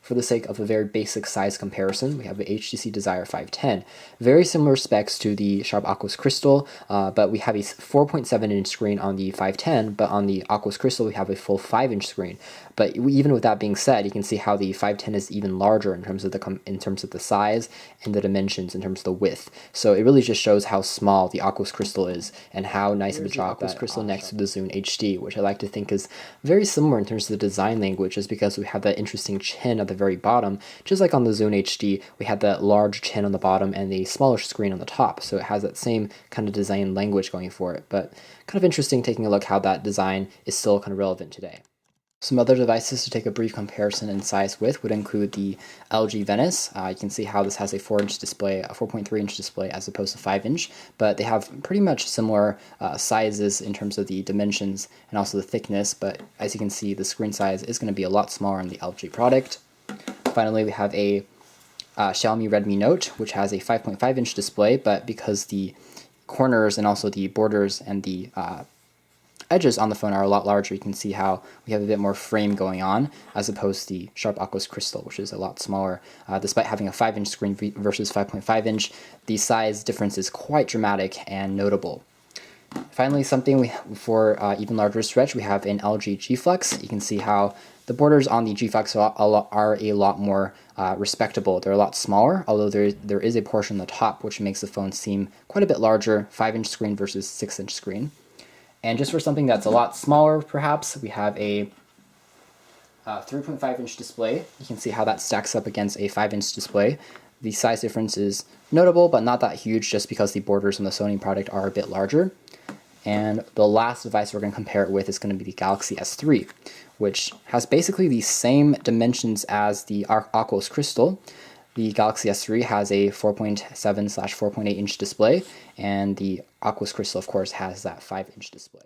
for the sake of a very basic size comparison, we have the HTC Desire 510. Very similar specs to the Sharp Aquos Crystal, but we have a 4.7-inch screen on the 510, but on the Aquos Crystal we have a full 5-inch screen. But even with that being said, you can see how the 510 is even larger in terms of the size and the dimensions in terms of the width. So it really just shows how small the Aquos Crystal is and how nice of a job Aquos Crystal next to the Zune HD, which I like to think is very similar in terms of the design language, just because we have that interesting chin at the very bottom. Just like on the Zune HD, we had that large chin on the bottom and the smaller screen on the top, so it has that same kind of design language going for it. But kind of interesting taking a look how that design is still kind of relevant today. Some other devices to take a brief comparison in size with would include the LG Venice. You can see how this has a 4-inch display, a 4.3-inch display as opposed to 5-inch, but they have pretty much similar sizes in terms of the dimensions and also the thickness, but as you can see, the screen size is going to be a lot smaller on the LG product. Finally, we have a Xiaomi Redmi Note, which has a 5.5-inch display, but because the corners and also the borders and the edges on the phone are a lot larger, you can see how we have a bit more frame going on as opposed to the Sharp Aquos Crystal, which is a lot smaller. Despite having a 5-inch screen versus 5.5-inch, the size difference is quite dramatic and notable. Finally, something for even larger stretch, we have an LG G Flex. You can see how the borders on the G Flex are a lot more respectable. They're a lot smaller, although there is a portion on the top which makes the phone seem quite a bit larger, 5-inch screen versus 6-inch screen. And just for something that's a lot smaller, perhaps, we have a 3.5-inch display. You can see how that stacks up against a 5-inch display. The size difference is notable, but not that huge, just because the borders on the Sony product are a bit larger. And the last device we're going to compare it with is going to be the Galaxy S3, which has basically the same dimensions as the Aquos Crystal. The Galaxy S3 has a 4.7/4.8-inch display, and the Aquos Crystal, of course, has that 5-inch display.